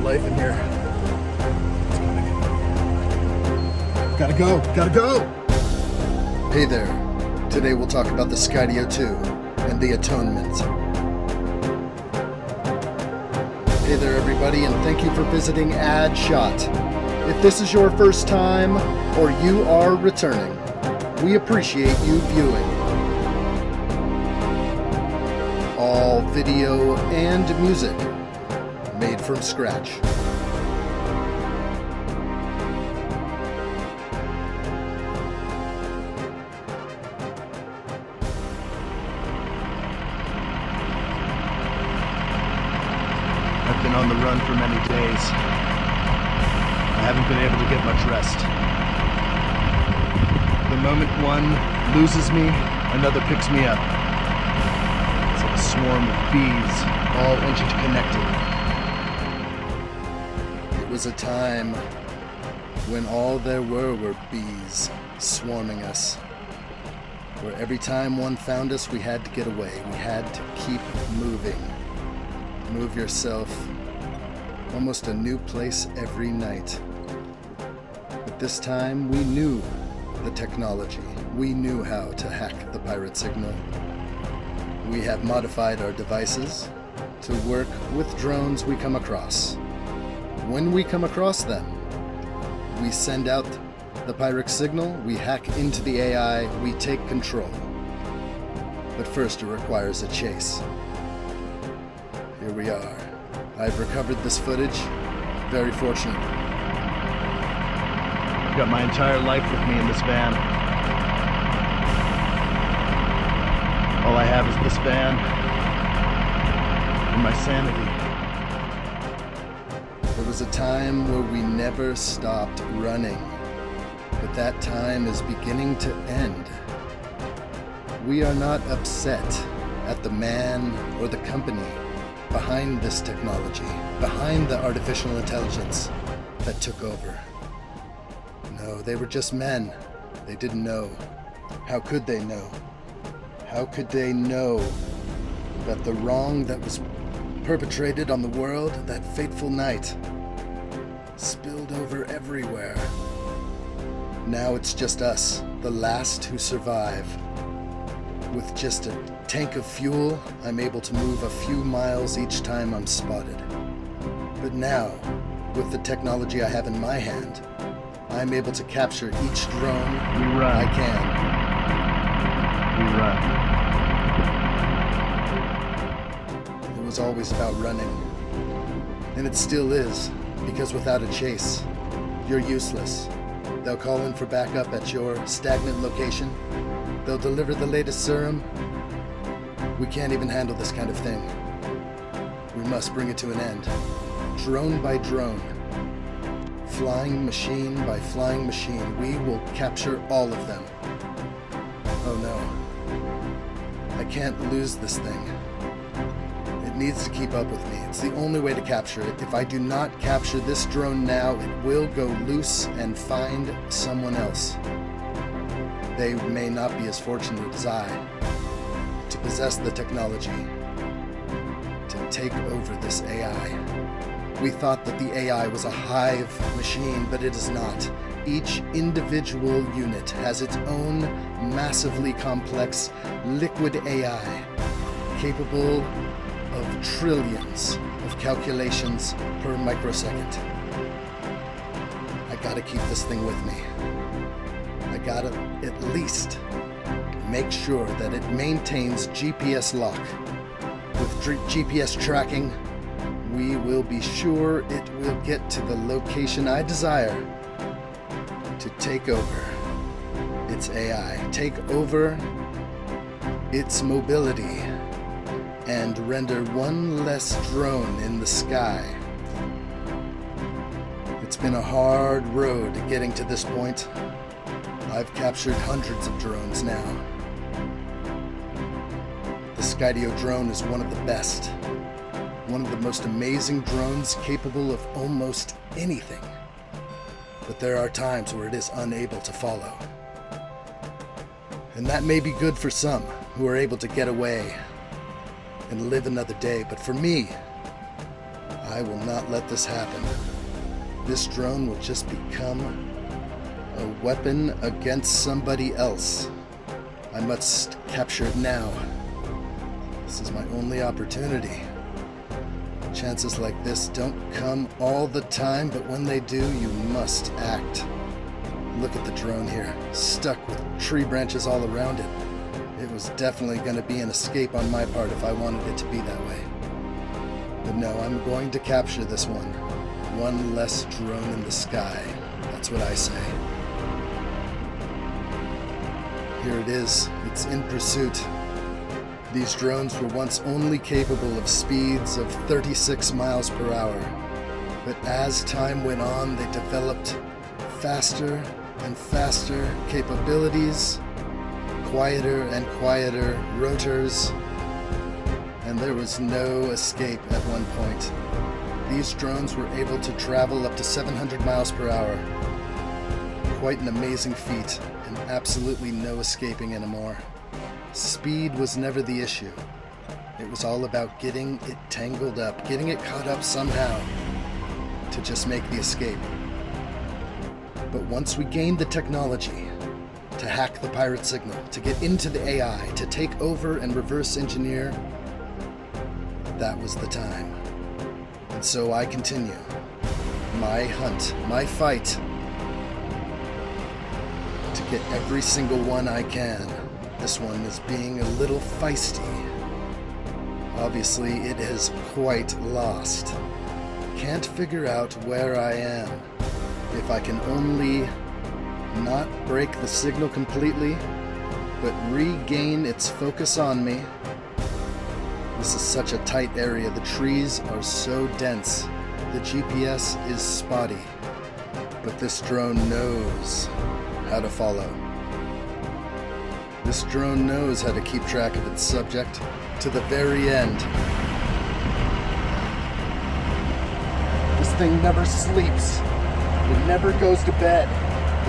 life in here. Gotta go! Hey there. Today we'll talk about the Skydio 2 and the Atonement. Hey there everybody, and thank you for visiting addshot. If this is your first time, or you are returning, we appreciate you viewing. All video and music made from scratch. I've been on the run for many days. I haven't been able to get much rest. The moment one loses me, another picks me up. It's like a swarm of bees, all interconnected. It was a time when all there were bees swarming us. Where every time one found us, we had to get away. We had to keep moving. Move yourself. Almost a new place every night. But this time we knew the technology. We knew how to hack the pirate signal. We have modified our devices to work with drones we come across. When we come across them, we send out the pirate signal, we hack into the AI, we take control. But first it requires a chase. Here we are. I've recovered this footage. Very fortunate. I've got my entire life with me in this van. All I have is this van and my sanity. There was a time where we never stopped running, but that time is beginning to end. We are not upset at the man or the company behind this technology, behind the artificial intelligence that took over. No, they were just men. They didn't know. How could they know? How could they know that the wrong that was perpetrated on the world that fateful night spilled over everywhere? Now it's just us, the last who survive. With just a tank of fuel, I'm able to move a few miles each time I'm spotted. But now, with the technology I have in my hand, I'm able to capture each drone I can. We run. It was always about running. And it still is, because without a chase, you're useless. They'll call in for backup at your stagnant location. They'll deliver the latest serum. We can't even handle this kind of thing. We must bring it to an end. Drone by drone. Flying machine by flying machine. We will capture all of them. Oh no. I can't lose this thing. It needs to keep up with me. It's the only way to capture it. If I do not capture this drone now, it will go loose and find someone else. They may not be as fortunate as I to possess the technology to take over this AI. We thought that the AI was a hive machine, but it is not. Each individual unit has its own massively complex liquid AI, capable of trillions of calculations per microsecond. I gotta keep this thing with me. I gotta at least make sure that it maintains GPS lock. With GPS tracking, we will be sure it will get to the location I desire to take over its AI, take over its mobility, and render one less drone in the sky. It's been a hard road getting to this point. I've captured hundreds of drones now. The Skydio drone is one of the best. One of the most amazing drones capable of almost anything. But there are times where it is unable to follow. And that may be good for some who are able to get away and live another day, but for me, I will not let this happen. This drone will just become a weapon against somebody else. I must capture it now. This is my only opportunity. Chances like this don't come all the time, but when they do, you must act. Look at the drone here, stuck with tree branches all around it. It was definitely going to be an escape on my part if I wanted it to be that way. But no, I'm going to capture this one. One less drone in the sky. That's what I say. Here it is. It's in pursuit. These drones were once only capable of speeds of 36 miles per hour. But as time went on, they developed faster and faster capabilities, quieter and quieter rotors, and there was no escape at one point. These drones were able to travel up to 700 miles per hour. Quite an amazing feat, and absolutely no escaping anymore. Speed was never the issue. It was all about getting it tangled up, getting it caught up somehow to just make the escape. But once we gained the technology to hack the pirate signal, to get into the AI, to take over and reverse engineer, that was the time. And so I continue my hunt, my fight to get every single one I can. This one is being a little feisty. Obviously, it is quite lost. Can't figure out where I am. If I can only not break the signal completely, but regain its focus on me. This is such a tight area. The trees are so dense. The GPS is spotty. But this drone knows how to follow. This drone knows how to keep track of its subject to the very end. This thing never sleeps. It never goes to bed.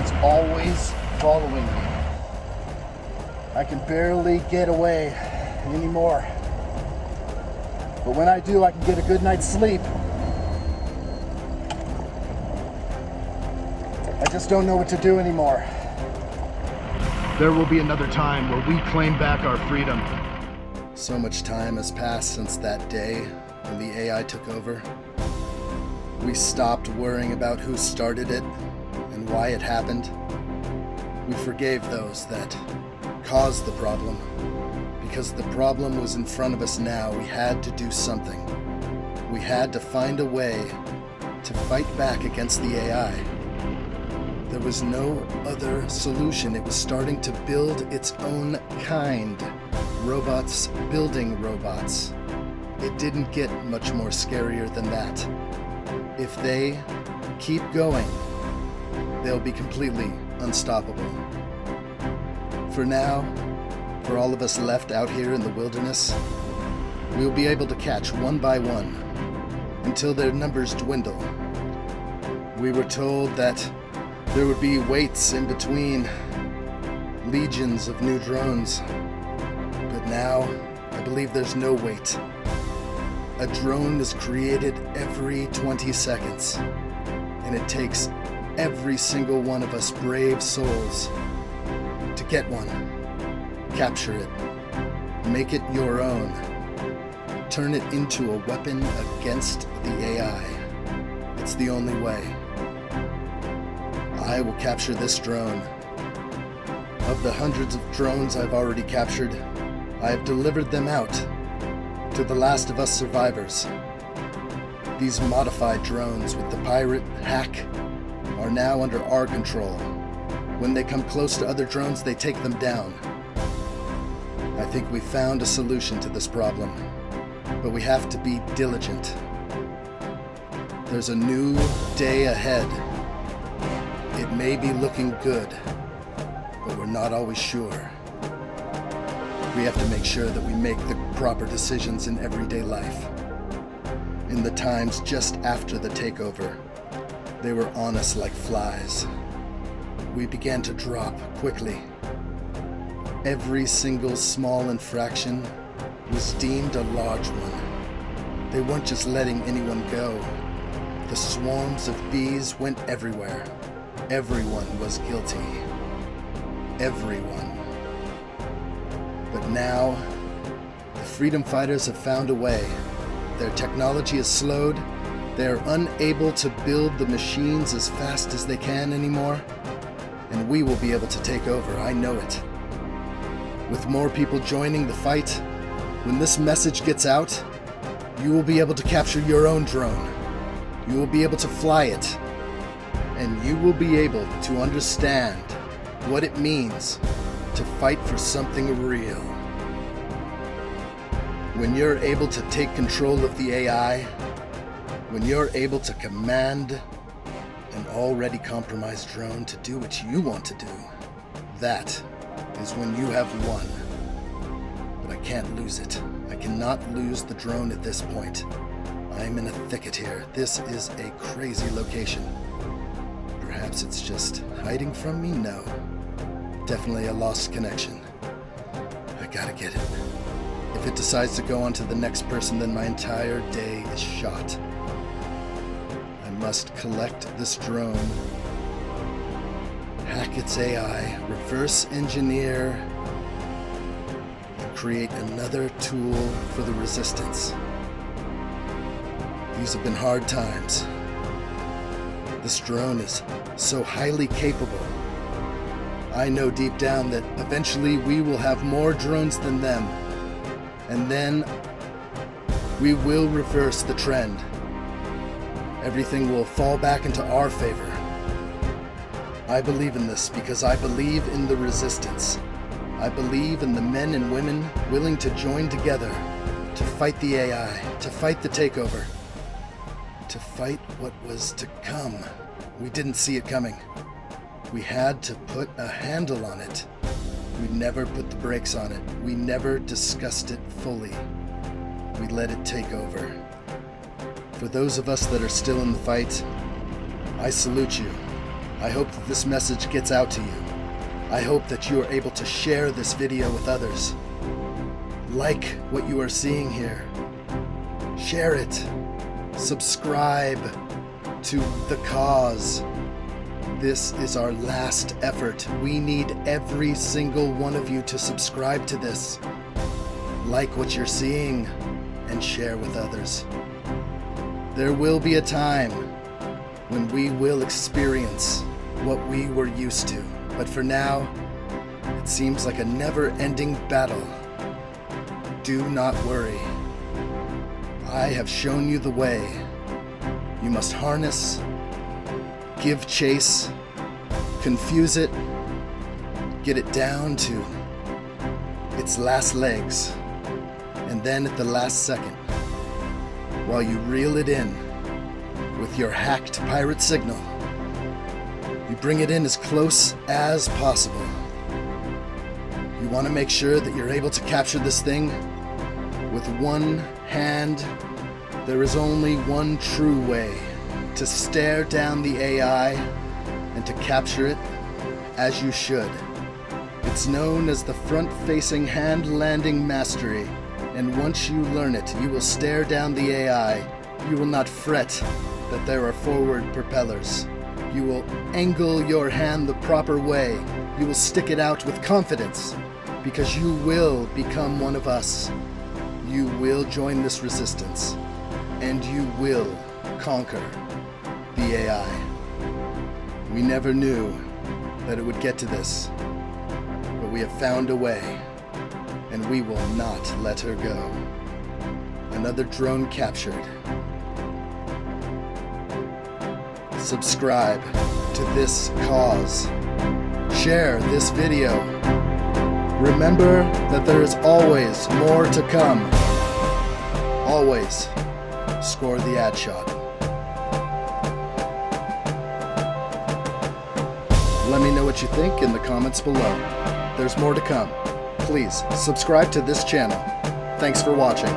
It's always following me. I can barely get away anymore. But when I do, I can get a good night's sleep. I just don't know what to do anymore. There will be another time where we claim back our freedom. So much time has passed since that day when the AI took over. We stopped worrying about who started it and why it happened. We forgave those that caused the problem. Because the problem was in front of us now, we had to do something. We had to find a way to fight back against the AI. There was no other solution. It was starting to build its own kind. Robots building robots. It didn't get much more scarier than that. If they keep going, they'll be completely unstoppable. For now, for all of us left out here in the wilderness, we'll be able to catch one by one until their numbers dwindle. We were told that there would be waits in between legions of new drones. But now, I believe there's no wait. A drone is created every 20 seconds. And it takes every single one of us brave souls to get one. Capture it. Make it your own. Turn it into a weapon against the AI. It's the only way. I will capture this drone. Of the hundreds of drones I've already captured, I have delivered them out to the last of us survivors. These modified drones with the pirate hack are now under our control. When they come close to other drones, they take them down. I think we found a solution to this problem, but we have to be diligent. There's a new day ahead. It may be looking good, but we're not always sure. We have to make sure that we make the proper decisions in everyday life. In the times just after the takeover, they were on us like flies. We began to drop quickly. Every single small infraction was deemed a large one, They weren't just letting anyone go. The swarms of bees went everywhere. Everyone was guilty. Everyone. But now, the freedom fighters have found a way. Their technology is slowed. They are unable to build the machines as fast as they can anymore. And we will be able to take over, I know it. With more people joining the fight, when this message gets out, you will be able to capture your own drone. You will be able to fly it. And you will be able to understand what it means to fight for something real. When you're able to take control of the AI, when you're able to command an already compromised drone to do what you want to do, that is when you have won. But I can't lose it. I cannot lose the drone at this point. I'm in a thicket here. This is a crazy location. Perhaps it's just hiding from me? No. Definitely a lost connection. I gotta get it. If it decides to go on to the next person, then my entire day is shot. I must collect this drone, hack its AI, reverse engineer, and create another tool for the resistance. These have been hard times. This drone is so highly capable. I know deep down that eventually we will have more drones than them. And then we will reverse the trend. Everything will fall back into our favor. I believe in this because I believe in the resistance. I believe in the men and women willing to join together to fight the AI, to fight the takeover, to fight what was to come. We didn't see it coming. We had to put a handle on it. We never put the brakes on it. We never discussed it fully. We let it take over. For those of us that are still in the fight, I salute you. I hope that this message gets out to you. I hope that you are able to share this video with others. Like what you are seeing here. Share it. Subscribe to the cause. This is our last effort. We need every single one of you to subscribe to this. Like what you're seeing and share with others. There will be a time when we will experience what we were used to. But for now, it seems like a never-ending battle. Do not worry. I have shown you the way. You must harness, give chase, confuse it, get it down to its last legs, and then at the last second, while you reel it in with your hacked pirate signal, you bring it in as close as possible. You want to make sure that you're able to capture this thing with one hand. There is only one true way to stare down the AI and to capture it as you should. It's known as the front-facing hand-landing mastery, and once you learn it, you will stare down the AI. You will not fret that there are forward propellers. You will angle your hand the proper way. You will stick it out with confidence, because you will become one of us. You will join this resistance, and you will conquer the AI. We never knew that it would get to this, but we have found a way, and we will not let her go. Another drone captured. Subscribe to this cause. Share this video. Remember that there is always more to come. Always score the ad shot. Let me know what you think in the comments below. There's more to come. Please subscribe to this channel. Thanks for watching.